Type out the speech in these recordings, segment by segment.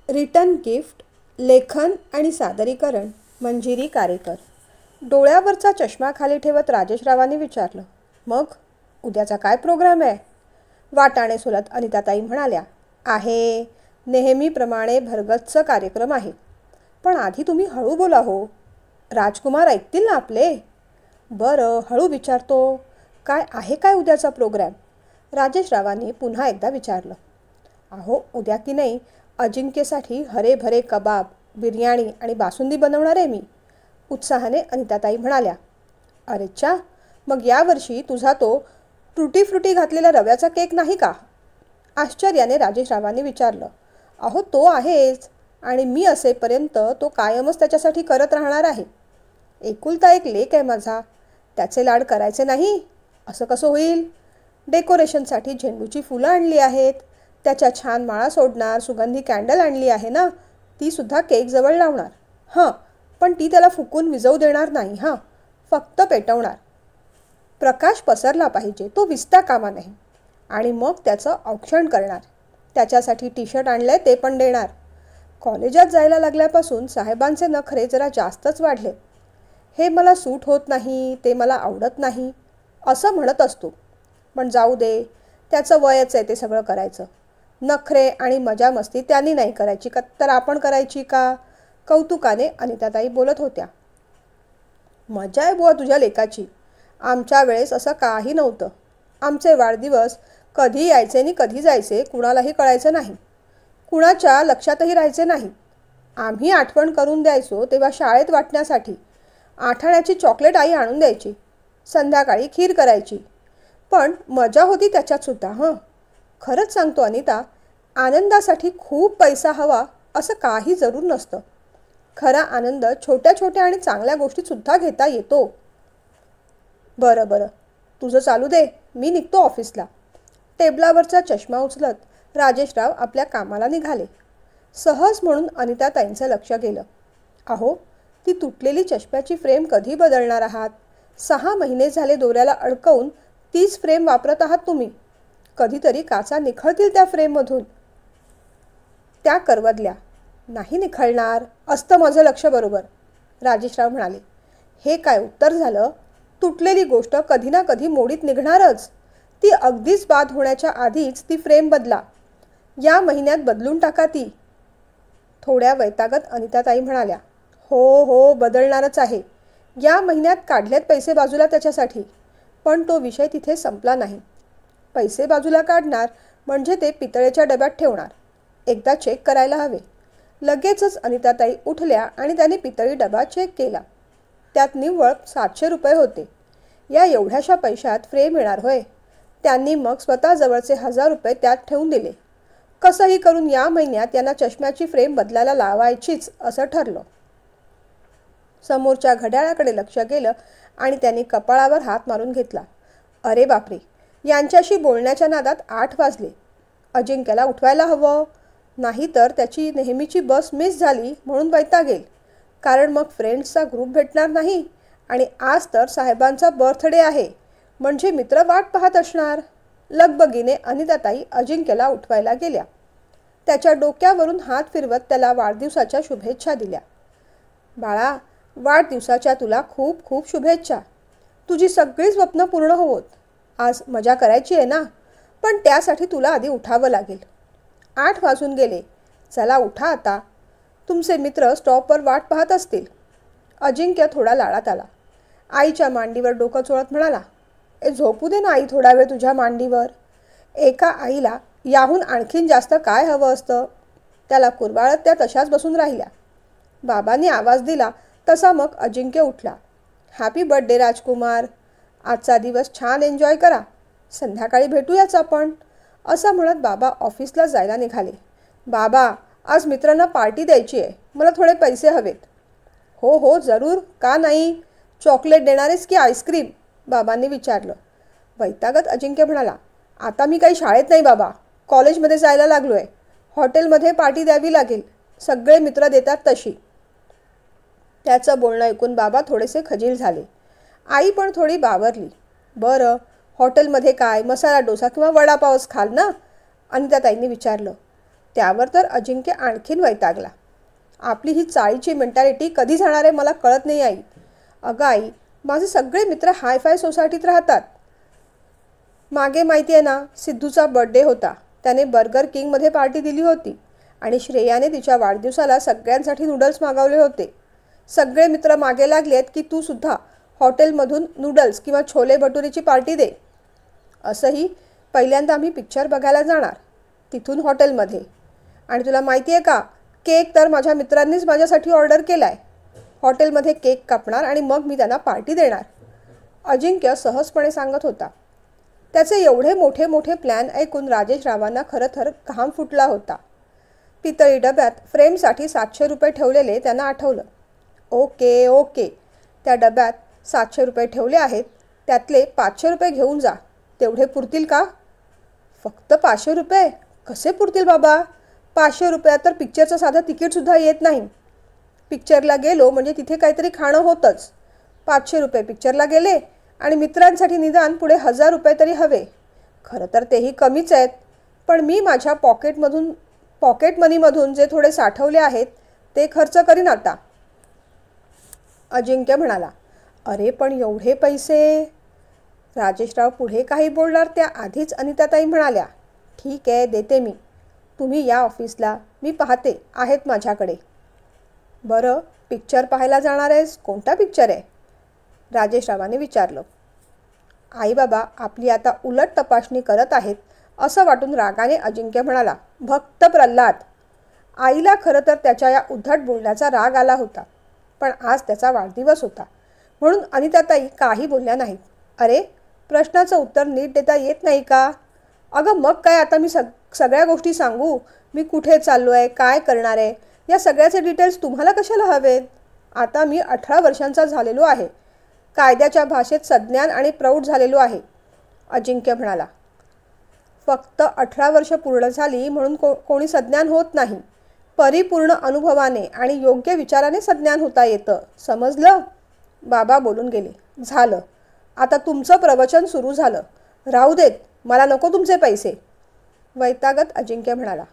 Return gift, लेखन आणि सादरीकरण मंजिरी कारेकर. डोळ्यावरचा चष्मा खाली ठेवत राजेशरावांनी विचारलं, मग उद्याचा काय प्रोग्राम आहे? वाटाणे सोलत अनिताताई म्हणाल्या, आहे नेहमीप्रमाणे भरगच्च कार्यक्रम आहे. पण आधी तुम्ही हळू बोला हो, राजकुमार ऐकतील ना आपले. बरं, हळू विचारतो. काय आहे काय उद्याचा प्रोग्राम? राजेशरावांनी पुन्हा एकदा विचारलं. अहो, उद्या की नाही अजिंक्यसाठी हरे भरे कबाब, बिर्याणी आणि बासुंदी बनवणार आहे मी, उत्साहाने अनिताताई म्हणाल्या. अरेच्छा, मग यावर्षी तुझा तो टुटी फ्रुटी घातलेला रव्याचा केक नाही का? आश्चर्याने राजेशरावांनी विचारलं. अहो, तो आहेच आणि मी असेपर्यंत तो कायमच त्याच्यासाठी करत राहणार आहे. एकुलता एक लेक आहे माझा, त्याचे लाड करायचे नाही असं कसं होईल? डेकोरेशनसाठी झेंडूची फुलं आणली आहेत, त्याच्या छान माळा सोडणार, सुगंधी कॅन्डल आणली आहे ना, ती सुद्धा केकजवळ लावणार. हां, पण ती त्याला फुकून विझवू देणार नाही. हां, फक्त पेटवणार. प्रकाश पसरला पाहिजे, तो विसता कामा नाही. आणि मग त्याचं औक्षण करणार. त्याच्यासाठी टी शर्ट आणलंय ते पण देणार. कॉलेजात जायला लागल्यापासून साहेबांचे नखरे जरा जास्तच वाढले. हे मला सूट होत नाही, ते मला आवडत नाही असं म्हणत असतो. पण जाऊ दे, त्याचं वयच आहे ते सगळं करायचं. नखरे आणि मजा मस्ती त्यांनी नाही करायची का तर आपण करायची का? कौतुकाने अनिताताई बोलत होत्या. मजा आहे बुवा तुझ्या लेकाची. आमच्या वेळेस असं काही नव्हतं. आमचे वाढदिवस कधी यायचे आणि कधी जायचे कुणालाही कळायचं नाही. कुणाच्या लक्षातही राहायचे नाही. आम्ही आठवण करून द्यायचो तेव्हा शाळेत वाटण्यासाठी 8 आण्याची चॉकलेट आई आणून द्यायची. संध्याकाळी खीर करायची. पण मजा होती त्याच्यातसुद्धा. खरंच सांगतो अनिता, आनंदासाठी खूप पैसा हवा असं काही जरूर नसतं. खरा आनंद छोट्या छोट्या आणि चांगल्या गोष्टीसुद्धा घेता येतो. बरं बरं, तुझं चालू दे, मी निघतो ऑफिसला. टेबलावरचा चष्मा उचलत राजेशराव आपल्या कामाला निघाले. सहज म्हणून अनिताताईंचं लक्ष गेलं. अहो, ती तुटलेली चष्म्याची फ्रेम कधी बदलणार आहात? 6 महिने झाले दोऱ्याला अडकवून तीच फ्रेम वापरत आहात तुम्ही. कधीतरी काचा निखळतील त्या फ्रेममधून. त्या करवदल्या. नाही निखळणार असतं माझं लक्ष बरोबर, राजेशराव म्हणाले. हे काय उत्तर झालं? तुटलेली गोष्ट कधी ना कधी मोडीत निघणारच. ती अगदीच बाद होण्याच्या आधीच ती फ्रेम बदला. या महिन्यात बदलून टाका ती. थोड्या वैतागत अनिताताई म्हणाल्या. हो हो, बदलणारच आहे. या महिन्यात काढलेत पैसे बाजूला त्याच्यासाठी. पण तो विषय तिथे संपला नाही. पैसे बाजूला काढणार म्हणजे ते पितळेच्या डब्यात ठेवणार. एकदा चेक करायला हवे. लगेचच अनिताताई उठल्या आणि त्यांनी पितळी डबा चेक केला. त्यात निव्वळ 700 रुपये होते. या एवढ्याशा पैशात फ्रेम येणार होय? त्यांनी मग स्वतःजवळचे 1000 रुपये त्यात ठेवून दिले. कसंही करून या महिन्यात यांना चष्म्याची फ्रेम बदलायला लावायचीच असं ठरलं. समोरच्या घड्याळाकडे लक्ष गेलं आणि त्यांनी कपाळावर हात मारून घेतला. अरे बापरे, यांच्याशी बोलण्याच्या नादात 8 वाजले. अजिंक्यला उठवायला हवं, नाहीतर त्याची नेहमीची बस मिस झाली म्हणून वैतागेल. कारण मग फ्रेंड्सचा ग्रुप भेटणार नाही आणि आज तर साहेबांचा बर्थडे आहे म्हणजे मित्र वाट पाहत असणार. लगबगीने अनिताताई अजिंक्यला उठवायला गेल्या. त्याच्या डोक्यावरून हात फिरवत त्याला वाढदिवसाच्या शुभेच्छा दिल्या. बाळा, वाढदिवसाच्या तुला खूप खूप शुभेच्छा. तुझी सगळी स्वप्न पूर्ण होवोत. आज मजा करायची आहे ना, पण त्यासाठी तुला आधी उठावं लागेल. 8 वाजून गेले. चला उठा आता. तुमचे मित्र स्टॉपवर वाट पाहत असतील. अजिंक्य थोडा लाडात आला. आईच्या मांडीवर डोकं चोळत म्हणाला, झोपू दे ना आई थोडा वेळ तुझ्या मांडीवर. एका आईला याहून आणखीन जास्त काय हवं असतं? त्याला कुरवाळत त्या तशाच बसून राहिल्या. बाबांनी आवाज दिला तसा मग अजिंक्य उठला. हॅपी बर्थडे राजकुमार. आजचा दिवस छान एन्जॉय करा. संध्याकाळी भेटूयाच आपण, असं म्हणत बाबा ऑफिसला जायला निघाले. बाबा, आज मित्रांना पार्टी द्यायची आहे, मला थोडे पैसे हवेत. हो हो जरूर, का नाही. चॉकलेट देणारेस की आईस्क्रीम? बाबांनी विचारलं. वैतागत अजिंक्य म्हणाला, आता मी काही शाळेत नाही बाबा, कॉलेजमध्ये जायला लागलो आहे. हॉटेलमध्ये पार्टी द्यावी लागेल, सगळे मित्र देतात तशी. त्याचं बोलणं ऐकून बाबा थोडेसे खजील झाले. आई पण थोडी बावरली. बरं, हॉटेलमध्ये काय, मसाला डोसा किंवा वडापावच खाल ना? अनिताताईंनी विचारलं. त्यावर तर अजिंक्य आणखीन वैतागला. आपली ही चाळीची मेंटॅलिटी कधी जाणार आहे मला कळत नाही आई. अगं आई, माझे सगळे मित्र हायफाय सोसायटीत राहतात. मागे माहिती आहे ना, सिद्धूचा बर्थडे होता. त्याने बर्गर किंगमध्ये पार्टी दिली होती आणि श्रेयाने तिच्या वाढदिवसाला सगळ्यांसाठी नूडल्स मागवले होते. सगळे मित्र मागे लागलेत की तू सुद्धा हॉटेलमधून नूडल्स किंवा छोले भटुरीची पार्टी दे. असंही पहिल्यांदा आम्ही पिक्चर बघायला जाणार, तिथून हॉटेलमध्ये. आणि तुला माहिती आहे का, केक तर माझ्या मित्रांनीच माझ्यासाठी ऑर्डर केला आहे. हॉटेलमध्ये केक कापणार आणि मग मी त्यांना पार्टी देणार, अजिंक्य सहजपणे सांगत होता. त्याचे एवढे मोठे मोठे प्लॅन ऐकून राजेश रावांना खरंतर घाम फुटला होता. पितळी डब्यात फ्रेमसाठी 700 रुपये ठेवलेले त्यांना आठवलं. ओके ओके, त्या डब्यात 700 रुपये ठेवले आहेत, त्यातले 500 रुपये घेऊन जा. तेवढे पुरतील का? फक्त 500 रुपये कसे पुरतील बाबा? 500 रुपयात तर पिक्चरचं साधं तिकीटसुद्धा येत नाही. पिक्चरला गेलो म्हणजे तिथे काहीतरी खाणं होतंच. 500 रुपये पिक्चरला गेले आणि मित्रांसाठी निदान पुढे 1000 रुपये तरी हवे. खरं तर तेही कमीच आहेत, पण मी माझ्या पॉकेट मनीमधून जे थोडे साठवले आहेत ते खर्च करीन आता. अजिंक्य म्हणाला. अरे पण एवढे पैसे? राजेशराव पुढे काही बोलणार त्याआधीच अनिताताई म्हणाल्या. ठीक आहे, देते मी. तुम्ही या ऑफिसला, मी पाहते आहेत माझ्याकडे. बरं, पिक्चर पाहायला जाणार आहेस? कोणता पिक्चर आहे? राजेशरावांनी विचारलं. आई बाबा आपली आता उलट तपासणी करत आहेत असं वाटून रागाने अजिंक्य म्हणाला. भक्त प्रल्हाद. आईला खरं तर त्याच्या या उद्धट बोलण्याचा राग आला होता, पण आज त्याचा वाढदिवस होता म्हणून अनिताताई काही बोलल्या नाहीत. अरे, प्रश्नाचं उत्तर नीट देता येत नाही का? अगं मग काय, आता मी सगळ्या गोष्टी सांगू? मी कुठे चाललो आहे, काय करणार आहे, या सगळ्याचे डिटेल्स तुम्हाला कशाला हवेत? आता मी 18 वर्षांचा झालेलो आहे. कायद्याच्या भाषेत सज्ञान आणि प्रौढ झालेलो आहे, अजिंक्य म्हणाला. फक्त 18 वर्ष पूर्ण झाली म्हणून कोणी सज्ञान होत नाही. परिपूर्ण अनुभवाने आणि योग्य विचाराने सज्ञान होता येतं, समजलं? बाबा बोलून गेले. झालं, आता तुमचं प्रवचन सुरू झालं. राहू देत, मला नको तुमचे पैसे, वैतागत अजिंक्य म्हणाला.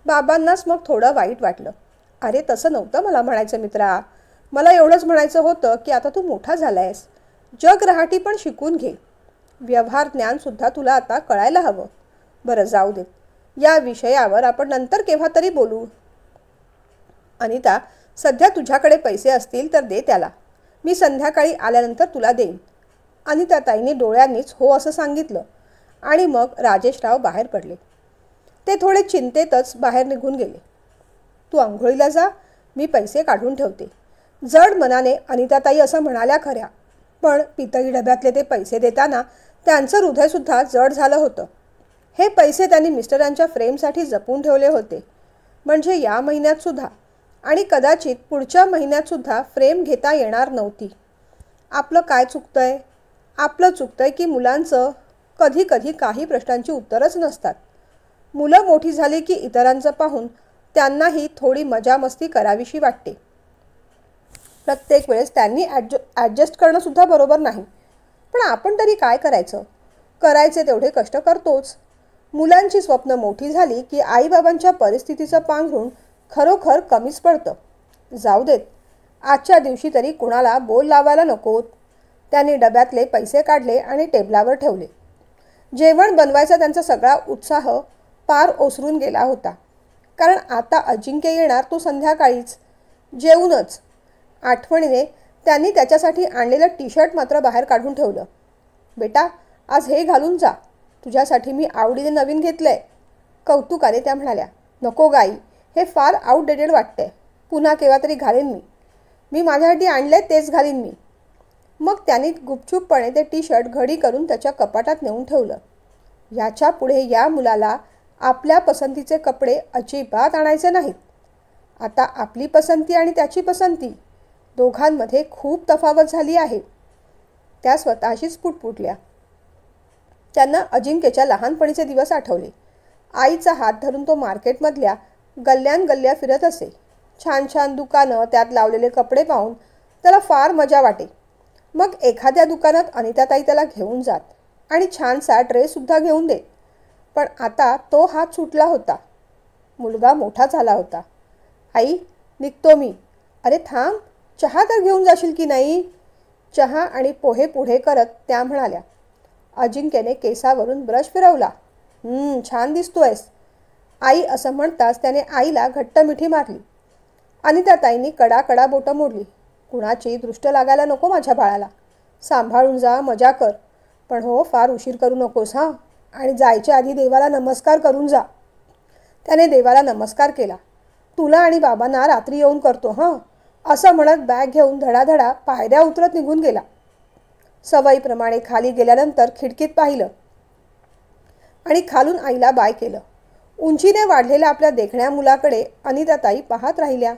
बाबांनाच मग थोडं वाईट वाटलं. अरे तसं नव्हतं मला म्हणायचं मित्रा. मला एवढंच म्हणायचं होतं की आता तू मोठा झाला आहेस. जग रहाटी पण शिकून घे. व्यवहार ज्ञानसुद्धा तुला आता कळायला हवं. बरं जाऊ देत, या विषयावर आपण नंतर केव्हा तरी बोलू. अनिता, सध्या तुझ्याकडे पैसे असतील तर दे त्याला. मी संध्याकाळी आल्यानंतर तुला देईन. अनिताताईंनी डोळ्यांनीच हो असं सांगितलं आणि मग राजेशराव बाहेर पडले. ते थोडे चिंतेतच बाहेर निघून गेले. तू आंघोळीला जा, मी पैसे काढून ठेवते. जड मनाने अनिताताई असं म्हणाल्या खऱ्या, पण पितळी डब्यातले ते पैसे देताना त्यांचं हृदयसुद्धा जड झालं होतं. हे पैसे त्यांनी मिस्टरांच्या फ्रेमसाठी जपून ठेवले होते. म्हणजे या महिन्यातसुद्धा आणि कदाचित पुढच्या महिन्यातसुद्धा फ्रेम घेता येणार नव्हती. आपलं काय चुकतंय? आपलं चुकतंय की मुलांचं कधी कधी काही प्रश्नांची उत्तरच नसतात. मुलं मोठी झाली की इतरांचं पाहून त्यांनाही थोडी मजामस्ती करावीशी वाटते. प्रत्येक वेळेस त्यांनी ॲडजस्ट करणंसुद्धा बरोबर नाही. पण आपण तरी काय करायचं? करायचे तेवढे कष्ट करतोच. मुलांची स्वप्न मोठी झाली की आईबाबांच्या परिस्थितीचं पांघरून खरोखर कमीच पडतं. जाऊ देत, आजच्या दिवशी तरी कुणाला बोल लावायला नकोत. त्यांनी डब्यातले पैसे काढले आणि टेबलावर ठेवले. जेवण बनवायचा त्यांचा सगळा उत्साह पार ओसरून गेला होता. कारण आता अजिंक्य येणार तो संध्याकाळीच, जेवूनच. आठवणीने त्यांनी त्याच्यासाठी आणलेलं टी-शर्ट मात्र बाहेर काढून ठेवलं. बेटा, आज हे घालून जा. तुझ्यासाठी मी आवडीने नवीन घेतलंय, कौतुकाने त्या म्हणाल्या. नको गाई, हे फार आउटडेटेड वाटतंय. पुन्हा केव्हा तरी घालेन मी. मी माझ्यासाठी आणले तेच घालीन मी. मग त्यांनी गुपचूपपणे ते टी-शर्ट घडी करून त्याच्या कपाटात नेऊन ठेवलं. याच्या पुढे या मुलाला आपल्या पसंतीचे कपडे अजिबात आणायचे नाहीत. आता आपली पसंती आणि त्याची पसंती दोघांमध्ये खूप तफावत झाली आहे. त्या स्वतःशीच पुटपुटल्या. त्यांना अजिंक्यच्या लहानपणीचे दिवस आठवले. आईचा हात धरून तो मार्केटमधल्या गल्ल्या फिरत असे. छान छान दुकानं, त्यात लावलेले कपडे पाहून त्याला फार मजा वाटे. मग एखाद्या दुकानात अनिताताई त्याला घेऊन जात आणि छानसा ड्रेससुद्धा घेऊन देत. पण आता तो हात सुटला होता. मुलगा मोठा झाला होता. आई, निघतो मी. अरे थांब, चहा तर घेऊन जाशील की नाही? चहा आणि पोहे पुढे करत त्या म्हणाल्या. अजिंक्यने केसावरून ब्रश फिरवला. छान दिसतोयस. आई असं म्हणताच त्याने आईला घट्ट मिठी मारली. अनिताताईंनी कडा बोटं मोडली. कुणाची दृष्ट लागायला नको माझ्या बाळाला. सांभाळून जा, मजा कर. पण हो, फार उशीर करू नकोस हां. आणि जायच्या आधी देवाला नमस्कार करून जा. त्याने देवाला नमस्कार केला. तुला आणि बाबांना रात्री येऊन करतो हां, असं म्हणत बॅग घेऊन धडाधडा पायऱ्या उतरत निघून गेला. सवयीप्रमाणे खाली गेल्यानंतर खिडकीत पाहिलं आणि खालून आईला बाय केलं. उंचीने वाढलेल्या आपल्या देखण्या मुलाकडे अनिताताई पाहत राहिल्या.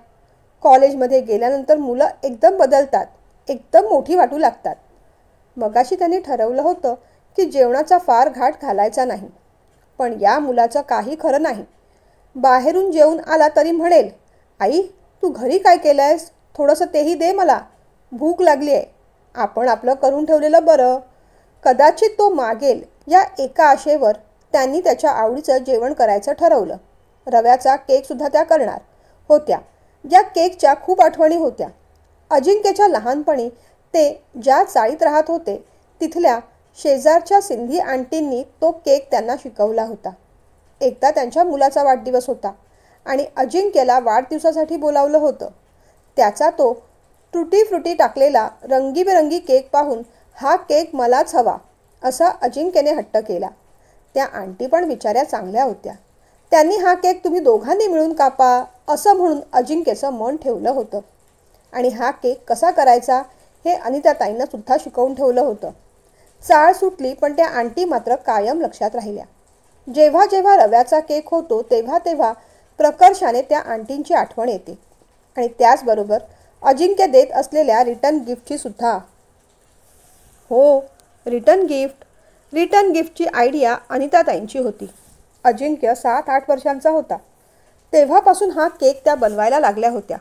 कॉलेजमध्ये गेल्यानंतर मुलं एकदम बदलतात, एकदम मोठी वाटू लागतात. मगाशी त्यांनी ठरवलं होतं की जेवणाचा फार घाट घालायचा नाही. पण या मुलाचं काही खरं नाही. बाहेरून जेवून आला तरी म्हणेल, आई तू घरी काय केलंयस? थोडंसं तेही दे मला. भूक लागली आहे. आपण आपलं करून ठेवलेलं बरं. कदाचित तो मागेल या एका आशेवर त्यांनी त्याच्या आवडीचं जेवण करायचं ठरवलं. रव्याचा केकसुद्धा त्या करणार होत्या. या केकच्या खूप आठवणी होत्या. अजिंक्यच्या लहानपणी ते ज्या चाळीत राहत होते तिथल्या शेजारच्या सिंधी आंटींनी तो केक त्यांना शिकवला होता. एकदा त्यांच्या मुलाचा वाढदिवस होता आणि अजिंक्यला वाढदिवसासाठी बोलावलं होतं. त्याचा तो टुटी फ्रुटी टाकलेला रंगीबेरंगी केक पाहून हा केक मलाच हवा असा अजिंक्यने हट्ट केला. त्या आंटी पण बिचाऱ्या चांगल्या होत्या. त्यांनी हा केक तुम्ही दोघांनी मिळून कापा असं म्हणून अजिंक्यचं मन ठेवलं होतं. आणि हा केक कसा करायचा हे अनिताताईंना सुद्धा शिकवून ठेवलं होतं. चाळ सुटली पण त्या आंटी मात्र कायम लक्षात राहिल्या. जेव्हा जेव्हा रव्याचा केक होतो तेव्हा प्रकर्षाने त्या आंटींची आठवण येते. आणि त्याचबरोबर अजिंक्य देत असलेल्या रिटर्न गिफ्टची सुद्धा. हो, रिटर्न गिफ्टची आयडिया अनिताताईंची होती. अजिंक्य 7-8 वर्षांचा होता तेव्हापासून हा केक त्या बनवायला लागल्या होत्या.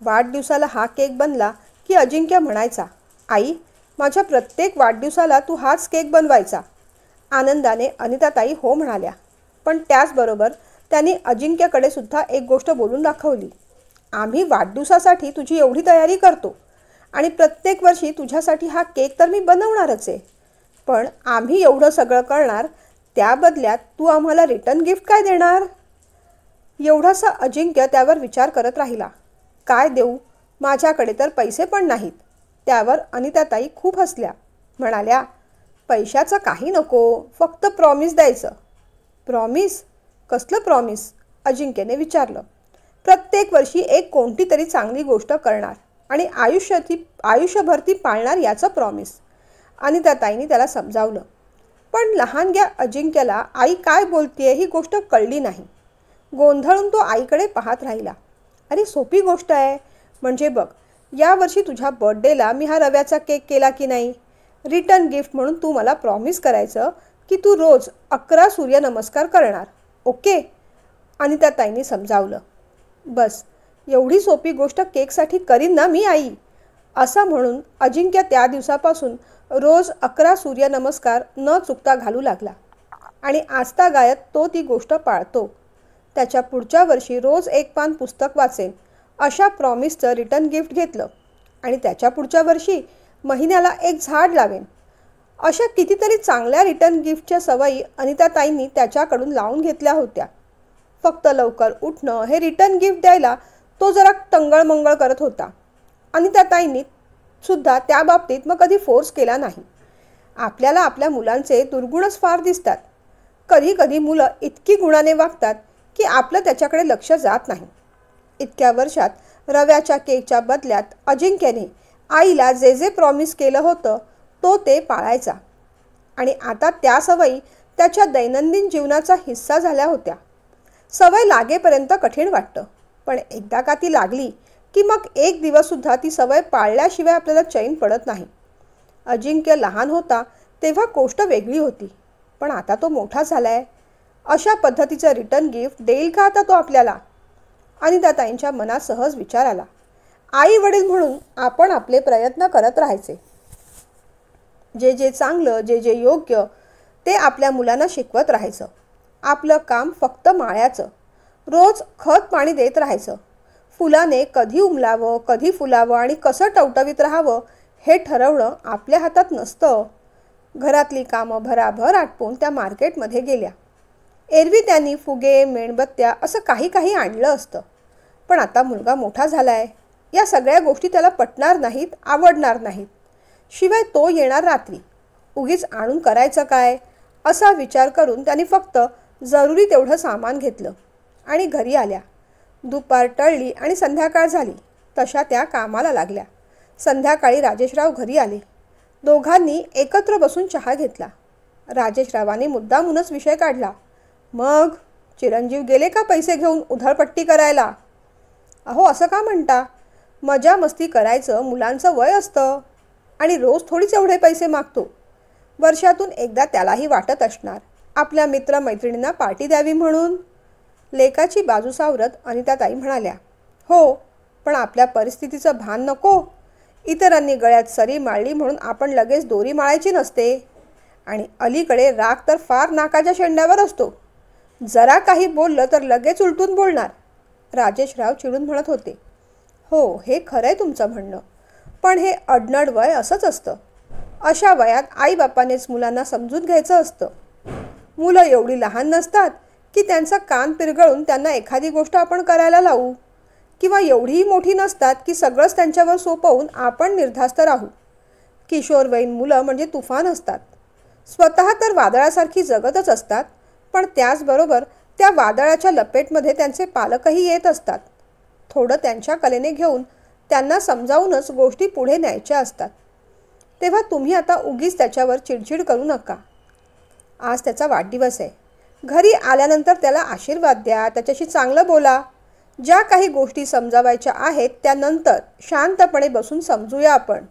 वाढदिवसाला हा केक बनला की अजिंक्य म्हणायचा, आई माझ्या प्रत्येक वाढदिवसाला तू हाच केक बनवायचा. आनंदाने अनिताताई हो म्हणाल्या. पण त्याचबरोबर त्यांनी अजिंक्यकडे सुद्धा एक गोष्ट बोलून दाखवली. आम्ही वाढदिवसासाठी तुझी एवढी तयारी करतो आणि प्रत्येक वर्षी तुझ्यासाठी हा केक तर मी बनवणारच आहे. पण आम्ही एवढं सगळं करणार, त्या बदल्यात तू आम्हाला रिटर्न गिफ्ट काय देणार? एवढासा अजिंक्य त्यावर विचार करत राहिला. काय देऊ? माझ्याकडे तर पैसे पण नाहीत. त्यावर अनिताताई खूप हसल्या. म्हणाल्या, पैशाचं काही नको, फक्त प्रॉमिस द्यायचं. प्रॉमिस? कसलं प्रॉमिस? अजिंक्यने विचारलं. प्रत्येक वर्षी एक कोणती तरी चांगली गोष्ट करणार आणि आयुष्यभर ती पाळणार याचं प्रॉमिस. अनिताताईंनी त्याला समजावलं. पण लहानग्या अजिंक्यला आई काय बोलतीये ही गोष्ट कळली नाही. गोंधळून तो आईकडे पाहत राहिला. अरे सोपी गोष्ट आहे. म्हणजे बघ, यावर्षी तुझ्या बर्थडेला मी हा रव्याचा केक केला की नाही? रिटर्न गिफ्ट म्हणून तू मला प्रॉमिस करायचं की तू रोज 11 सूर्यनमस्कार करणार. ओके? अनिताताईंनी समजावलं. बस, एवढी सोपी गोष्ट केकसाठी करीन ना मी आई. असं म्हणून अजिंक्य त्या दिवसापासून रोज 11 सूर्यनमस्कार न चुकता घालू लागला आणि आजतागायत तो ती गोष्ट पाळतो. त्याच्या पुढच्या वर्षी रोज एक पान पुस्तक वाचेन अशा प्रॉमिसचं रिटर्न गिफ्ट घेतलं आणि त्याच्या पुढच्या वर्षी महिन्याला एक झाड लावेन. अशा कितीतरी चांगल्या रिटर्न गिफ्टच्या सवयी अनिताताईंनी त्याच्याकडून लावून घेतल्या होत्या. फक्त लवकर उठणं हे रिटर्न गिफ्ट द्यायला तो जरा टंगळमंगळ करत होता. अनिताताईंनी सुद्धा त्या बाबतीत मग कधी फोर्स केला नाही. आपल्याला आपल्या मुलांचे दुर्गुणच फार दिसतात. कधी मुलं इतकी गुणाने वागतात की आपलं त्याच्याकडे लक्ष जात नाही. इतक्या वर्षात रव्याच्या केकच्या बदल्यात अजिंक्यने आईला जे जे प्रॉमिस केलं होतं तो ते पाळायचा आणि आता त्या सवयी त्याच्या दैनंदिन जीवनाचा हिस्सा झाल्या होत्या. सवय लागेपर्यंत कठीण वाटतं, पण एकदा का ती लागली की मग एक दिवससुद्धा ती सवय पाळल्याशिवाय आपल्याला चैन पडत नाही. अजिंक्य लहान होता तेव्हा गोष्ट वेगळी होती, पण आता तो मोठा झालाय. अशा पद्धतीचं रिटर्न गिफ्ट देईल का आता तो आपल्याला? अनिताताईंच्या मनात सहज विचार आला. आई वडील म्हणून आपण आपले प्रयत्न करत राहायचे. जे जे चांगलं, जे जे योग्य ते आपल्या मुलांना शिकवत राहायचं. आपलं काम फक्त माळ्याचं. रोज खत पाणी देत राहायचं. फुलाने कधी उमलावं, कधी फुलावं आणि कसं टवटवीत राहावं हे ठरवणं आपल्या हातात नसतं. घरातली कामं भराभर आटपून त्या मार्केटमध्ये गेल्या. एरवी त्यांनी फुगे, मेणबत्त्या असं काही काही आणलं असतं. पण आता मुलगा मोठा झालाय. या सगळ्या गोष्टी त्याला पटणार नाहीत, आवडणार नाहीत. शिवाय तो येणार रात्री. उगीच आणून करायचं काय असा विचार करून त्यांनी फक्त जरुरी तेवढं सामान घेतलं आणि घरी आल्या. दुपार टळली आणि संध्याकाळ झाली. तशा त्या कामाला लागल्या. संध्याकाळी राजेशराव घरी आले. दोघांनी एकत्र बसून चहा घेतला. राजेशरावांनी मुद्दामूनच विषय काढला. मग चिरंजीव गेले का पैसे घेऊन उधळपट्टी करायला? अहो असं का म्हणता? मजा मस्ती करायचं मुलांचं वय असतं आणि रोज थोडीच एवढे पैसे मागतो. वर्षातून एकदा त्यालाही वाटत असणार आपल्या मित्रमैत्रिणींना पार्टी द्यावी म्हणून. लेकाची बाजू सावरत अनिताताई म्हणाल्या, हो पण आपल्या परिस्थितीचं भान नको. इतरांनी गळ्यात सरी माळली म्हणून आपण लगेच दोरी माळायची नसते. आणि अलीकडे राग तर फार नाकाच्या शेंड्यावर असतो. जरा काही बोललं तर लगेच उलटून बोलणार. राजेशराव चिडून म्हणत होते. हो हे खरंय तुमचं म्हणणं, पण हे अडनड वय असंच असतं. अशा वयात आईबापानेच मुलांना समजून घ्यायचं असतं. मुलं एवढी लहान नसतात की त्यांचा कान पिरगळून त्यांना एखादी गोष्ट आपण करायला लावू, किंवा एवढीही मोठी नसतात की सगळंच त्यांच्यावर सोपवून आपण निर्धास्त राहू. किशोरवयीन मुलं म्हणजे तुफान असतात. स्वतः तर वादळासारखी जगतच असतात, पण त्याचबरोबर त्या वादळाच्या लपेटमध्ये त्यांचे पालकही येत असतात. थोडं त्यांच्या कलेने घेऊन त्यांना समजावूनच गोष्टी पुढे न्यायच्या असतात. तेव्हा तुम्ही आता उगीच त्याच्यावर चिडचिड करू नका. आज त्याचा वाढदिवस आहे. घरी आल्यानंतर त्याला आशीर्वाद द्या, त्याच्याशी चांगलं बोला. ज्या काही गोष्टी समजावायच्या आहेत त्यानंतर शांतपणे बसून समजूया आपण.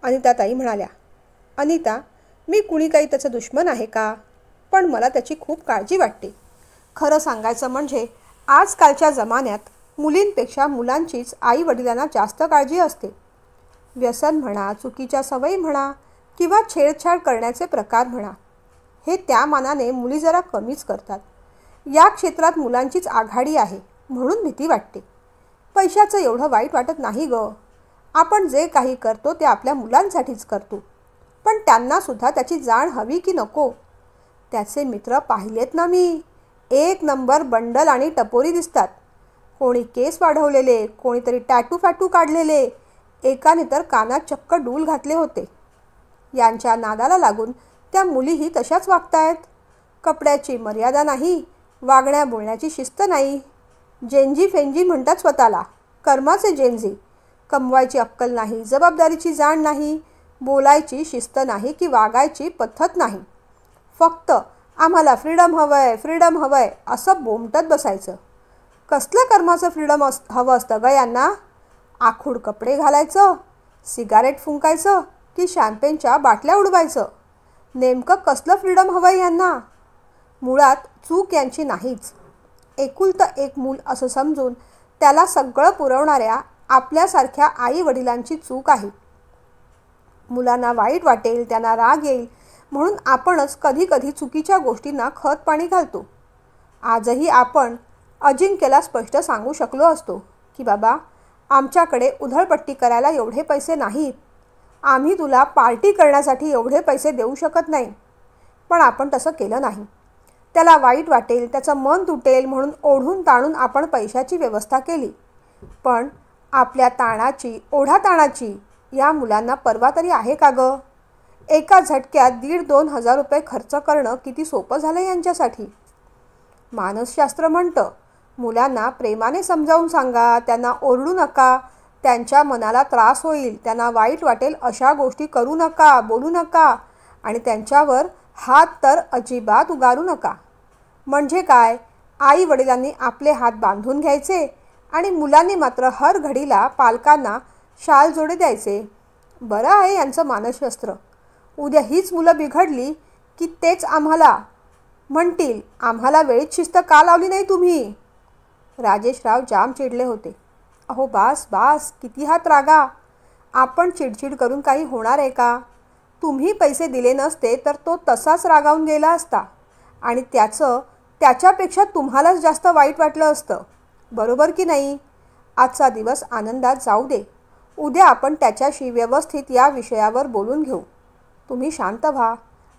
अनिताताई म्हणाल्या, अनिता, मी कुणी काही त्याचा दुश्मन आहे का? पण मला त्याची खूप काळजी वाटते. खरं सांगायचं म्हणजे आजकालच्या जमान्यात मुलींपेक्षा मुलांचीच आई वडिलांना जास्त काळजी असते. व्यसन म्हणा, चुकीच्या सवयी म्हणा किंवा छेडछाड करण्याचे प्रकार म्हणा, हे त्या मानाने मुली जरा कमीच करतात. या क्षेत्रात मुलांचीच आघाडी आहे म्हणून भीती वाटते. पैशाचं एवढं वाईट वाटत नाही ग. आपण जे काही करतो ते आपल्या मुलांसाठीच करतो, पण त्यांनासुद्धा त्याची जाण हवी की नको? त्याचे मित्र पाहिलेत ना मी, एक नंबर बंडल आणि टपोरी दिसतात. कोणी केस वाढवलेले, कोणीतरी टॅटू फॅटू काढलेले, एकाने तर कानात चक्क डूल घातले होते. यांच्या नादाला लागून त्या मुलीही तशाच वागतायत. कपड्याची मर्यादा नाही, वागण्या बोलण्याची शिस्त नाही. जेंजी फेंजी म्हणतात स्वतःला, कर्माचे जेंजी. कमवायची अक्कल नाही, जबाबदारीची जाण नाही, बोलायची शिस्त नाही की वागायची पद्धत नाही. फक्त आम्हाला फ्रीडम हवंय, फ्रीडम हवंय असं बोंबटत बसायचं. कसलं कर्माचं फ्रीडम हवं असतं ग यांना? आखूड कपडे घालायचं, सिगारेट फुंकायचं की शॅम्पेनच्या बाटल्या उडवायचं? नेमकं कसलं फ्रीडम हवंय यांना? मुळात चूक यांची नाहीच. एकुलतं एक मूल असं समजून त्याला सगळं पुरवणाऱ्या आपल्यासारख्या आई वडिलांची चूक आहे. मुलांना वाईट वाटेल, त्यांना राग येईल म्हणून आपणच कधी कधी चुकीच्या गोष्टींना खत पाणी घालतो. आजही आपण अजिंक्यला स्पष्ट सांगू शकलो असतो की बाबा, आमच्याकडे उधळपट्टी करायला एवढे पैसे नाहीत. आम्ही तुला पार्टी करण्यासाठी एवढे पैसे देऊ शकत नाही. पण आपण तसं केलं नाही. त्याला वाईट वाटेल, त्याचं मन तुटेल म्हणून ओढून ताणून आपण पैशाची व्यवस्था केली. पण आपल्या ताणाची, ओढाताणाची या मुलांना पर्वा तरी आहे का गं? एका झटक्यात 1,500-2,000 हजार रुपये खर्च करणं किती सोपं झालं यांच्यासाठी. मानसशास्त्र म्हणतं, मुलांना प्रेमाने समजावून सांगा, त्यांना ओरडू नका. त्यांच्या मनाला त्रास होईल, त्यांना वाईट वाटेल अशा गोष्टी करू नका, बोलू नका आणि त्यांच्यावर हात तर अजिबात उगारू नका. म्हणजे काय? आई वडिलांनी आपले हात बांधून घ्यायचे आणि मुलांनी मात्र हर घडीला पालकांना शाल जोडे द्यायचे. बरं आहे यांचं मानसशास्त्र. उद्या हीच मुलं बिघडली की तेच आम्हाला म्हणतील, आम्हाला वेळीच शिस्त का लावली नाही तुम्ही? राजेशराव जाम चिडले होते. अहो बास बास, किती हात रागा. आपण चिडचिड करून काही होणार आहे का? तुम्ही पैसे दिले नसते तर तो तसाच रागावून गेला असता आणि त्याचं त्याच्यापेक्षा तुम्हालाच जास्त वाईट वाटलं असतं, बरोबर की नाही? आजचा दिवस आनंदात जाऊ दे. उद्या आपण त्याच्याशी व्यवस्थित या विषयावर बोलून घेऊ. तुम्ही शांत व्हा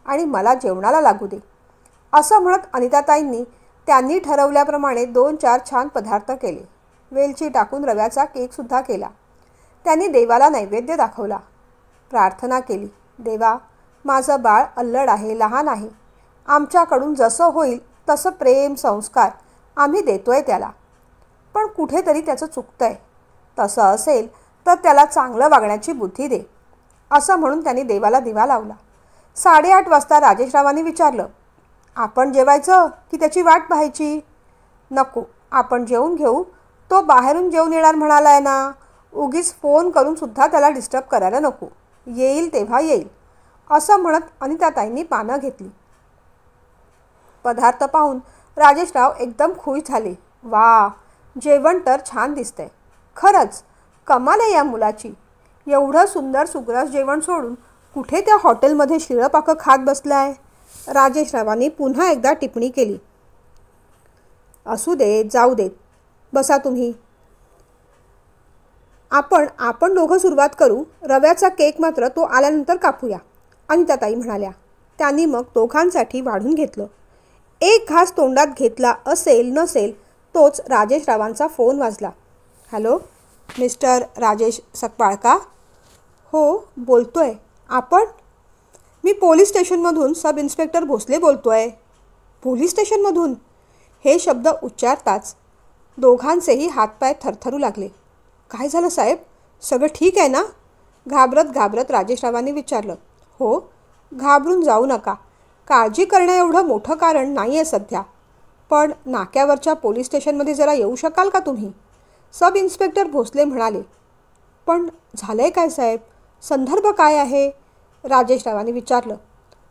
आणि मला जेवणाला लागू दे. असं म्हणत अनिताताईंनी त्यांनी ठरवल्याप्रमाणे 2-4 छान पदार्थ केले. वेलची टाकून रव्याचा केकसुद्धा केला. त्यांनी देवाला नैवेद्य दाखवला. प्रार्थना केली, देवा, माझं बाळ अल्लड आहे, लहान आहे. आमच्याकडून जसं होईल तसं प्रेम संस्कार आम्ही देतोय त्याला. पण कुठेतरी त्याचं चुकतंय. तसं असेल तर त्याला चांगलं वागण्याची बुद्धी दे. असं म्हणून त्यांनी देवाला दिवा लावला. 8:30 वाजता राजेशरावांनी विचारलं, आपण जेवायचं की त्याची वाट पाहायची? नको, आपण जेवून घेऊ. तो बाहेरून जेवून येणार म्हणालाय ना. उगीच फोन करून सुद्धा त्याला डिस्टर्ब करायला नको. येईल तेव्हा येईल. असं म्हणत अनिताताईंनी पानं घेतली. पदार्थ पाहून राजेशराव एकदम खुश झाले. वा, जेवण तर छान दिसतंय. खरंच कमाल आहे या मुलाची. एवढं सुंदर सुग्रास जेवण सोडून कुठे त्या हॉटेलमध्ये शिळपाकं खात बसलाय. राजेशरावांनी पुन्हा एकदा टिप्पणी केली. असू देत, जाऊ देत. बसा तुम्ही. आपण दोघं सुरुवात करू. रव्याचा केक मात्र तो आल्यानंतर कापूया, अनिताताई म्हणाल्या. त्यांनी मग दोघांसाठी वाढून घेतलं. एक घास तोंडात घेतला असेल नसेल तोच राजेशरावांचा फोन वाजला. हॅलो, मिस्टर राजेश सकपाळ का? हो, बोलतोय. आपण? मी पोलीस स्टेशनमधून सब इन्स्पेक्टर भोसले बोलतोय. पोलीस स्टेशनमधून? हे शब्द उच्चारताच दोघांचेही हातपाय थरथरू लागले. काय झालं साहेब? सगळं ठीक आहे ना? घाबरत राजेशरावांनी विचारलं. हो, घाबरून जाऊ नका. काळजी करण्या एवढं मोठं कारण नाही आहे सध्या. पण नाक्यावरच्या पोलीस स्टेशनमध्ये जरा येऊ शकाल का तुम्ही? सब इन्स्पेक्टर भोसले म्हणाले. पण झालंय काय साहेब? संदर्भ काय आहे? राजेशरावांनी विचारलं.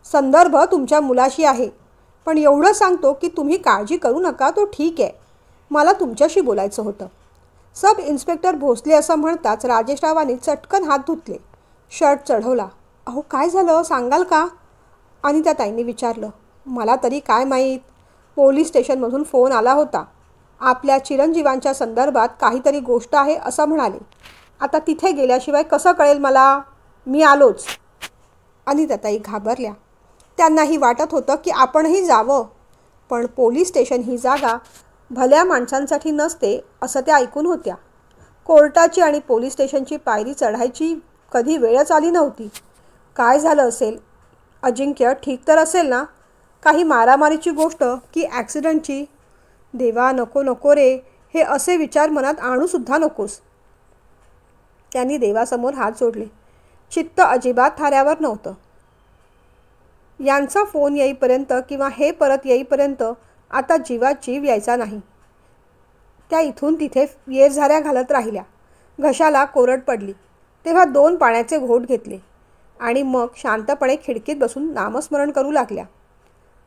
संदर्भ तुमच्या मुलाशी आहे. पण एवढं सांगतो की तुम्ही काळजी करू नका, तो ठीक आहे. मला तुमच्याशी बोलायचं होतं. सब इन्स्पेक्टर भोसले असं म्हणताच राजेशरावांनी चटकन हात धुतले. शर्ट चढवला. अहो, काय झालं सांगाल का? अनिताताईंनी विचारलं. मला तरी काय माहीत. पोलीस स्टेशनमधून फोन आला होता. आपल्या चिरंजीवांच्या संदर्भात काहीतरी गोष्ट आहे असं म्हणाले. आता तिथे गेल्याशिवाय कसं कळेल मला? मी आलोच. अनिताताई घाबरल्या. त्यांनाही वाटत होतं की आपणही जावं. पण पोलीस स्टेशन ही जागा भल्या माणसांसाठी नसते असं त्या ऐकून होत्या. कोर्टाची आणि पोलीस स्टेशनची पायरी चढायची कधी वेळच आली नव्हती. काय झालं असेल? अजिंक्य ठीक तर असेल ना? काही मारामारीची गोष्ट की ॲक्सिडेंटची? देवा, नको नको रे. हे असे विचार मनात आणूसुद्धा नकोस. त्यांनी देवासमोर हात जोडले. चित्त अजिबात थाऱ्यावर नव्हतं. यांचा फोन येईपर्यंत किंवा हे परत येईपर्यंत आता जीवात जीव यायचा नाही. त्या इथून तिथे येरझाऱ्या घालत राहिल्या. घशाला कोरड पडली तेव्हा 2 पाण्याचे घोट घेतले आणि मग शांतपणे खिडकीत बसून नामस्मरण करू लागल्या.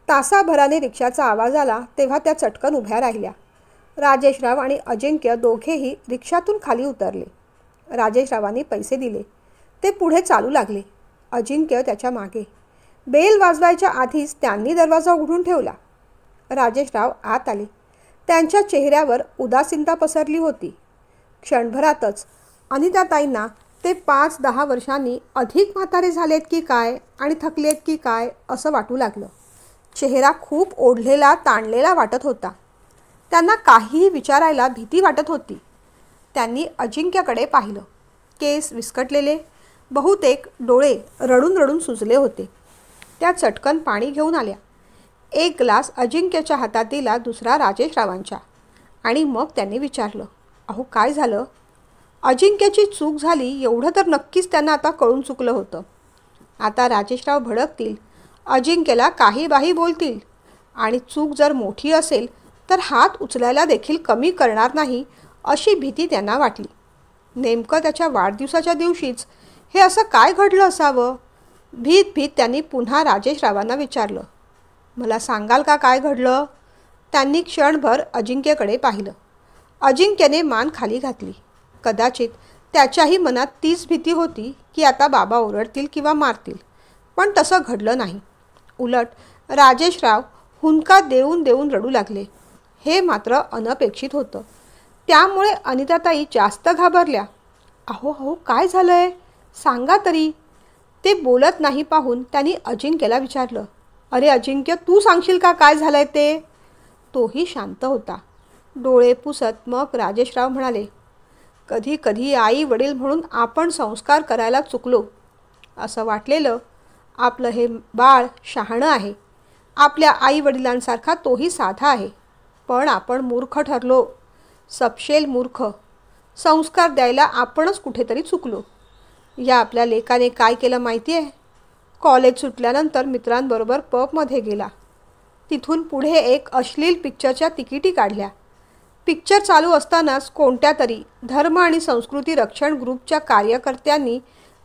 तासाभराने रिक्षाचा आवाज आला तेव्हा त्या चटकन उभ्या राहिल्या. राजेशराव आणि अजिंक्य दोघेही रिक्षातून खाली उतरले. राजेशरावांनी पैसे दिले. ते पुढे चालू लागले. अजिंक्य त्याच्या मागे. बेल वाजवायच्या आधीच त्यांनी दरवाजा उघडून ठेवला. राजेशराव आत आले. त्यांच्या चेहऱ्यावर उदासीनता पसरली होती. क्षणभरातच अनिताताईंना ते 5-10 वर्षांनी अधिक म्हातारे झालेत की काय आणि थकलेत की काय असं वाटू लागलं. चेहरा खूप ओढलेला ताणलेला वाटत होता. त्यांना काहीही विचारायला भीती वाटत होती. त्यांनी अजिंक्यकडे पाहिलं. केस विस्कटलेले, बहुतेक डोळे रडून रडून सुजले होते. त्या चटकन पाणी घेऊन आल्या. एक ग्लास अजिंक्यच्या हातात दिला, दुसरा राजेशरावांच्या. आणि मग त्यांनी विचारलं, अहो काय झालं? अजिंक्यची चूक झाली एवढं तर नक्कीच त्यांना आता कळून चुकलं होतं. आता राजेशराव भडकतील, अजिंक्यला काही बाही बोलतील आणि चूक जर मोठी असेल तर हात उचलायला देखील कमी करणार नाही अशी भीती त्यांना वाटली. नेमकं त्याच्या वाढदिवसाच्या दिवशीच हे असं काय घडलं असावं? भीत भीत त्यांनी पुन्हा राजेशरावांना विचारलं, मला सांगाल का काय घडलं? त्यांनी क्षणभर अजिंक्यकडे पाहिलं. अजिंक्यने मान खाली घातली. कदाचित त्याच्याही मनात तीच भीती होती की आता बाबा ओरडतील किंवा मारतील. पण तसं घडलं नाही. उलट राजेशराव हुंदका देऊन देऊन रडू लागले. हे मात्र अनपेक्षित होतं. त्यामुळे अनिताताई जास्त घाबरल्या. अहो अहो काय झालंय, सांगा तरी. ते बोलत नाही पाहून त्यांनी अजिंक्यला विचारलं. अरे अजिंक्य, तू सांगशील का काय झालंय ते? तोही शांत होता. डोळे पुसत मग राजेशराव म्हणाले, कधी कधी आई वडील म्हणून आपण संस्कार करायला चुकलो. असं वाटलेलं आपलं हे बाळ शहाणं आहे. आपल्या आई वडिलांसारखा तोही साधा आहे. पण आपण मूर्ख ठरलो, सपशेल मूर्ख. संस्कार द्यायला आपणच कुठेतरी चुकलो. या आपल्या लेकाने काय केलं माहिती आहे? कॉलेज सुटल्यानंतर मित्रांबरोबर पबमध्ये गेला. तिथून पुढे एक अश्लील पिक्चरच्या तिकिटी काढल्या. पिक्चर चालू असतानाच कोणत्या तरी धर्म आणि संस्कृती रक्षण ग्रुपच्या कार्यकर्त्यांनी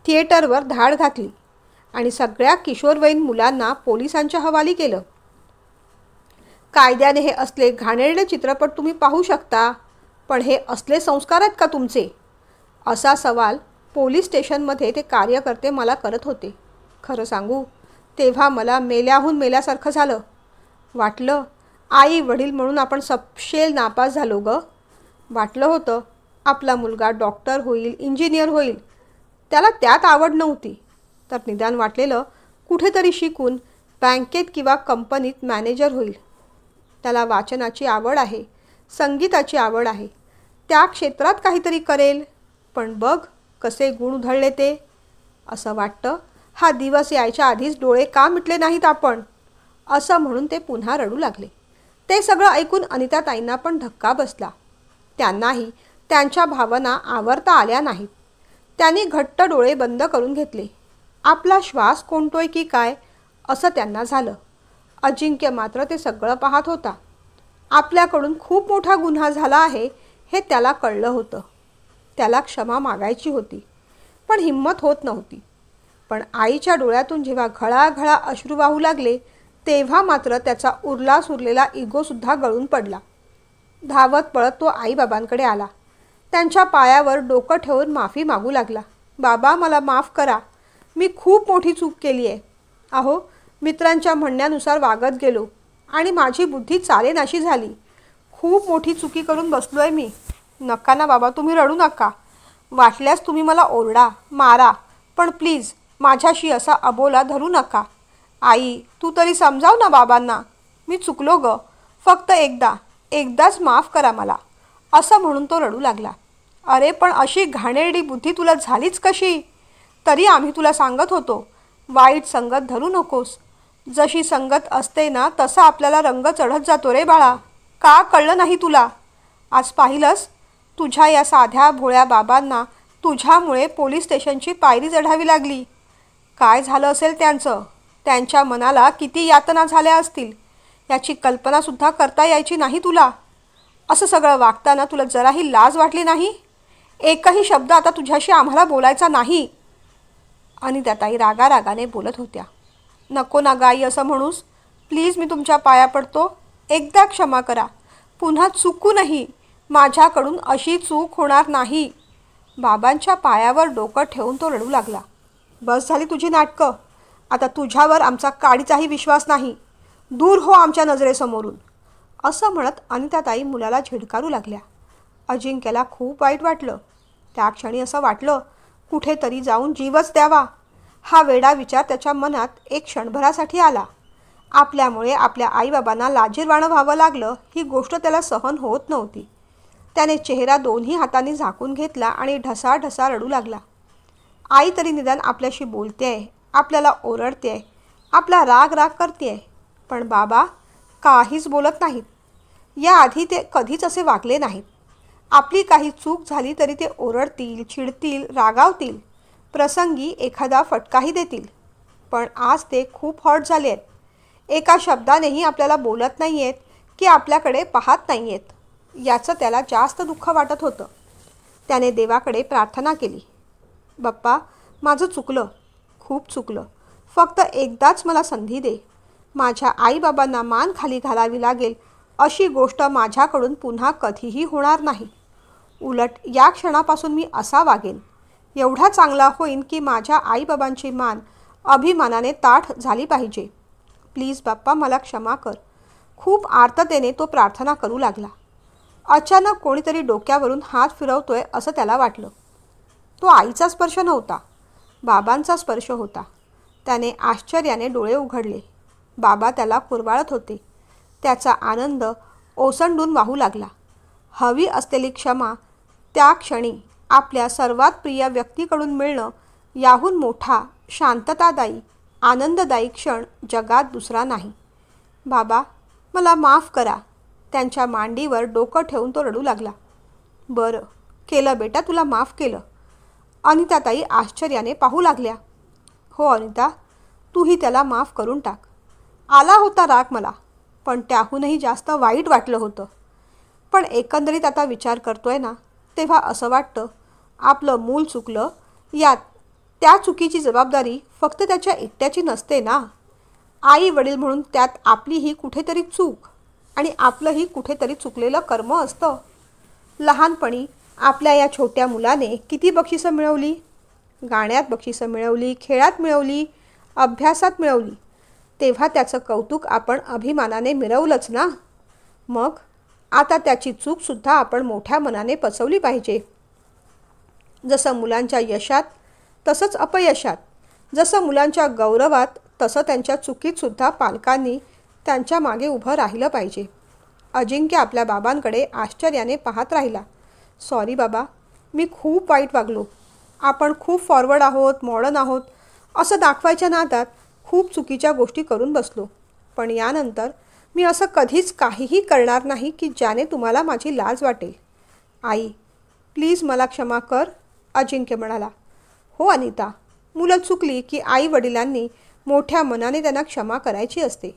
थिएटरवर धाड घातली आणि सगळ्या किशोरवयीन मुलांना पोलिसांच्या हवाली केलं. कायद्याने हे असले घाणेरडे चित्रपट तुम्ही पाहू शकता, पण हे असले संस्कार आहेत का तुमचे? असा सवाल पोलीस स्टेशनमध्ये ते कार्यकर्ते मला करत होते. खरं सांगू, तेव्हा मला मेल्याहून मेल्यासारखं झालं. वाटलं आई वडील म्हणून आपण सपशेल नापास झालो ग. वाटलं होतं आपला मुलगा डॉक्टर होईल, इंजिनियर होईल. त्याला त्यात आवड नव्हती, तर निदान वाटलेलं कुठेतरी शिकून बँकेत किंवा कंपनीत मॅनेजर होईल. त्याला वाचनाची आवड आहे, संगीताची आवड आहे, त्या क्षेत्रात काहीतरी करेल. पण बघ कसे गुण उधळले ते. असं वाटतं हा दिवस यायच्या आधीच डोळे का मिटले नाहीत आपण. असं म्हणून ते पुन्हा रडू लागले. ते सगळं ऐकून अनिताताईंना पण धक्का बसला. त्यांनाही त्यांच्या भावना आवरता आल्या नाहीत. त्यांनी घट्ट डोळे बंद करून घेतले. आपला श्वास कोंडतोय की काय असं त्यांना झालं. अजिंक्य मात्र ते सगळं पाहत होता. आपल्याकडून खूप मोठा गुन्हा झाला आहे हे त्याला कळलं होतं. त्याला क्षमा मागायची होती, पण हिंमत होत नव्हती. पण आईच्या डोळ्यातून जेव्हा घळाघळा अश्रू वाहू लागले, तेव्हा मात्र त्याचा उरलेला इगोसुद्धा गळून पडला. धावत पळत तो आईबाबांकडे आला. त्यांच्या पायावर डोकं ठेवून माफी मागू लागला. बाबा, मला माफ करा. मी खूप मोठी चूक केली आहे. अहो, मित्रांच्या म्हणण्यानुसार वागत गेलो आणि माझी बुद्धी चालेनाशी झाली. खूप मोठी चुकी करून बसलो आहे मी. नका ना बाबा, तुम्ही रडू नका. वाटल्यास तुम्ही मला ओरडा, मारा, पण प्लीज माझ्याशी असा अबोला धरू नका. आई, तू तरी समजाव ना बाबांना. मी चुकलो ग. फक्त एकदाच माफ करा मला. असं म्हणून तो रडू लागला. अरे पण अशी घाणेरडी बुद्धी तुला झालीच कशी? तरी आम्ही तुला सांगत होतो, वाईट संगत धरू नकोस. जशी संगत असते ना तसा आपल्याला रंग चढत जातो रे बाळा. का कळलं नाही तुला? आज पाहिलंस, तुझ्या या साध्या भोळ्या बाबांना तुझ्यामुळे पोलीस स्टेशनची पायरी चढावी लागली. काय झालं असेल त्यांचं? त्यांच्या मनाला किती यातना झाल्या असतील याची कल्पनासुद्धा करता यायची नाही तुला. असं सगळं वागताना तुला जराही लाज वाटली नाही? एकही शब्द आता तुझ्याशी आम्हाला बोलायचा नाही. आणि त्या ताई रागारागाने बोलत होत्या. नको ना गाई असं म्हणूस. प्लीज, मी तुमच्या पाया पडतो. एकदा क्षमा करा. पुन्हा चुकूनही माझ्याकडून अशी चूक होणार नाही. बाबांच्या पायावर डोकं ठेवून तो रडू लागला. बस झाली तुझी नाटकं. आता तुझ्यावर आमचा काडीचाही विश्वास नाही. दूर हो आमच्या नजरेसमोरून. असं म्हणत अनिताताई मुलाला झिडकारू लागल्या. अजिंक्यला खूप वाईट वाटलं. त्या क्षणी असं वाटलं कुठेतरी जाऊन जीवच द्यावा. हा वेडा विचार त्याच्या मनात एक क्षणभरासाठी आला. आपल्यामुळे आपल्या आईबाबांना लाजिरवाणं व्हावं लागलं ही गोष्ट त्याला सहन होत नव्हती. त्याने चेहरा दोन्ही हातांनी झाकून घेतला आणि ढसाढसा रडू लागला. आई तरी निदान आपल्याशी बोलतेय, आपल्याला ओरडतेय, आपला राग करतेय. पण बाबा काहीच बोलत नाहीत. याआधी ते कधीच असे वागले नाहीत. आपली काही चूक झाली तरी ते ओरडतील, चिडतील, रागावतील, प्रसंगी एखादा फटकाही देतील. पण आज ते खूप हर्ट झाले आहेत. एका शब्दानेही आपल्याला बोलत नाही आहेत की आपल्याकडे पाहत नाही आहेत. याचं त्याला जास्त दुःख वाटत होतं. त्याने देवाकडे प्रार्थना केली. बाप्पा, माझं चुकलं, खूप चुकलं. फक्त एकदाच मला संधी दे. माझ्या आईबाबांना मान खाली घालावी लागेल अशी गोष्ट माझ्याकडून पुन्हा कधीही होणार नाही. उलट या क्षणापासून मी असा वागेन, एवढा चांगला होईन की माझ्या आईबाबांची मान अभिमानाने ताठ झाली पाहिजे. प्लीज बाप्पा, मला क्षमा कर. खूप आर्ततेने तो प्रार्थना करू लागला. अचानक कोणीतरी डोक्यावरून हात फिरवतोय असं त्याला वाटलं. तो आईचा स्पर्श नव्हता, बाबांचा स्पर्श होता. त्याने आश्चर्याने डोळे उघडले. बाबा त्याला कुरवाळत होते. त्याचा आनंद ओसंडून वाहू लागला. हवी असलेली क्षमा त्या क्षणी आपल्या सर्वात प्रिय व्यक्तीकडून मिळणं याहून मोठा शांततादायी आनंददायी क्षण जगात दुसरा नाही. बाबा, मला माफ करा. त्यांच्या मांडीवर डोकं ठेवून तो रडू लागला. बरं केलं बेटा, तुला माफ केलं. अनिताताई आश्चर्याने पाहू लागल्या. हो अनिता, तूही त्याला माफ करून टाक. आला होता राग मला, पण त्याहूनही जास्त वाईट वाटलं होतं. पण एकंदरीत आता विचार करतोय ना, तेव्हा असं वाटतं आपलं मूल चुकलं. यात त्या चुकीची जबाबदारी फक्त त्याच्या एकट्याची नसते ना. आई वडील म्हणून त्यात आपलीही कुठेतरी चूक आणि आपलंही कुठेतरी चुकलेलं कर्म असतं. लहानपणी आपल्या या छोट्या मुलाने किती बक्षिसं मिळवली. गाण्यात बक्षिसं मिळवली, खेळात मिळवली, अभ्यासात मिळवली. तेव्हा त्याचं कौतुक आपण अभिमानाने मिरवलंच ना. मग आता त्याची चूकसुद्धा आपण मोठ्या मनाने पचवली पाहिजे. जसं मुलांच्या यशात तसंच अपयशात, जसं मुलांच्या गौरवात तसं त्यांच्या चुकीतसुद्धा पालकांनी त्यांच्या मागे उभं राहिलं पाहिजे. अजिंक्य आपल्या बाबांकडे आश्चर्याने पाहत राहिला. सॉरी बाबा, मी खूप वाईट वागलो. आपण खूप फॉरवर्ड आहोत, मॉडर्न आहोत असं दाखवायच्या नादात खूप चुकीच्या गोष्टी करून बसलो. पण यानंतर मी असं कधीच काहीही करणार नाही की ज्याने तुम्हाला माझी लाज वाटेल. आई, प्लीज मला क्षमा कर, अजिंक्य म्हणाला. हो अनिता, मुलं चुकली की आई वडिलांनी मोठ्या मनाने त्यांना क्षमा करायची असते.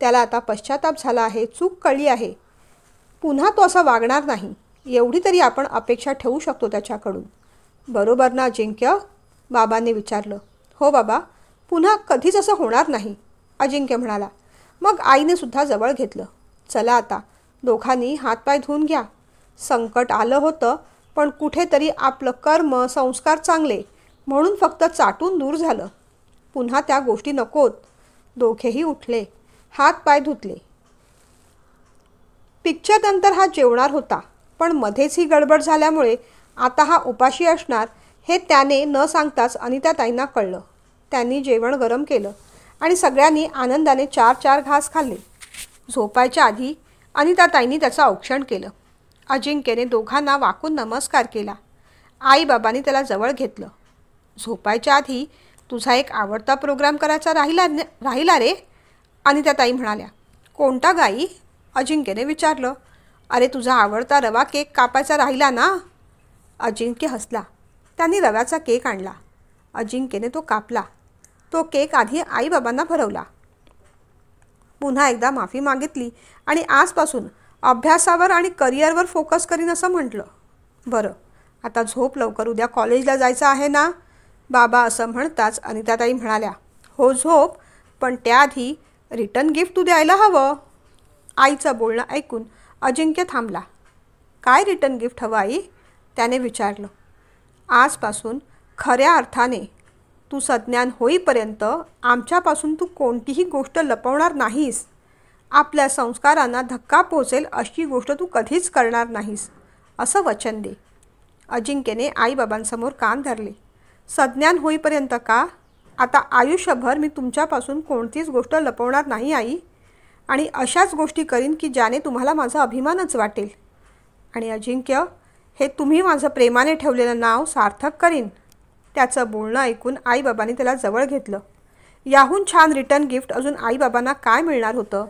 त्याला आता पश्चाताप झाला आहे, चूक कळली आहे. पुन्हा तो असा वागणार नाही एवढी तरी आपण अपेक्षा ठेवू शकतो त्याच्याकडून. बरोबर ना अजिंक्य, बाबांनी विचारलं. हो बाबा, पुन्हा कधीच असं होणार नाही, अजिंक्य म्हणाला. मग आईने सुद्धा जवळ घेतलं. चला आता दोघांनी हातपाय धुवून घ्या. संकट आलं होतं, पण कुठेतरी आपलं कर्म संस्कार चांगले म्हणून फक्त चाटून दूर झालं. पुन्हा त्या गोष्टी नकोत. दोघेही उठले, हातपाय धुतले. पिक्चरनंतर हा जेवणार होता, पण मध्येच ही गडबड झाल्यामुळे आता हा उपाशी असणार हे त्याने न सांगताच अनिताताईंना कळलं. त्यांनी जेवण गरम केलं आणि सगळ्यांनी आनंदाने 4-4 घास खाल्ले. झोपायच्या आधी अनिताताईंनी त्याचं औक्षण केलं. अजिंक्यने दोघांना वाकून नमस्कार केला. आईबाबांनी त्याला जवळ घेतलं. झोपायच्या आधी तुझा एक आवडता प्रोग्राम करायचा राहिला रे, अनिताताई म्हणाल्या. कोणता गाई, अजिंक्यने विचारलं. अरे तुझा आवडता रवा केक कापायचा राहिला ना. अजिंक्य हसला. त्यांनी रव्याचा केक आणला. अजिंक्यने तो कापला. तो केक आधी आईबाबांना भरवला. पुन्हा एकदा माफी मागितली आणि आजपासून अभ्यासावर आणि करिअरवर फोकस करीन असं म्हटलं. बरं आता झोप लवकर, उद्या कॉलेजला जायचं आहे ना. बाबा असं म्हणताच अनिताताई म्हणाल्या. हो झोप, पण त्याआधी रिटर्न गिफ्ट तू द्यायला हवं. आईचं बोलणं ऐकून अजिंक्य थांबला. काय रिटर्न गिफ्ट हवं आई, त्याने विचारलं. आजपासून खऱ्या अर्थाने तू सज्ञान होईपर्यंत आमच्यापासून तू कोणतीही गोष्ट लपवणार नाहीस. आपल्या संस्कारांना धक्का पोहोचेल अशी गोष्ट तू कधीच करणार नाहीस असं वचन दे. अजिंक्यने आईबाबांसमोर कान धरले. सज्ञान होईपर्यंत का? आता आयुष्यभर मी तुमच्यापासून कोणतीच गोष्ट लपवणार नाही आई, आणि अशाच गोष्टी करीन की ज्याने तुम्हाला माझा अभिमानच वाटेल. आणि अजिंक्य, हे तुम्ही माझं प्रेमाने ठेवलेलं नाव सार्थक करीन. त्याचं बोलणं ऐकून आईबाबांनी त्याला जवळ घेतलं. याहून छान रिटर्न गिफ्ट अजून आईबाबांना काय मिळणार होतं.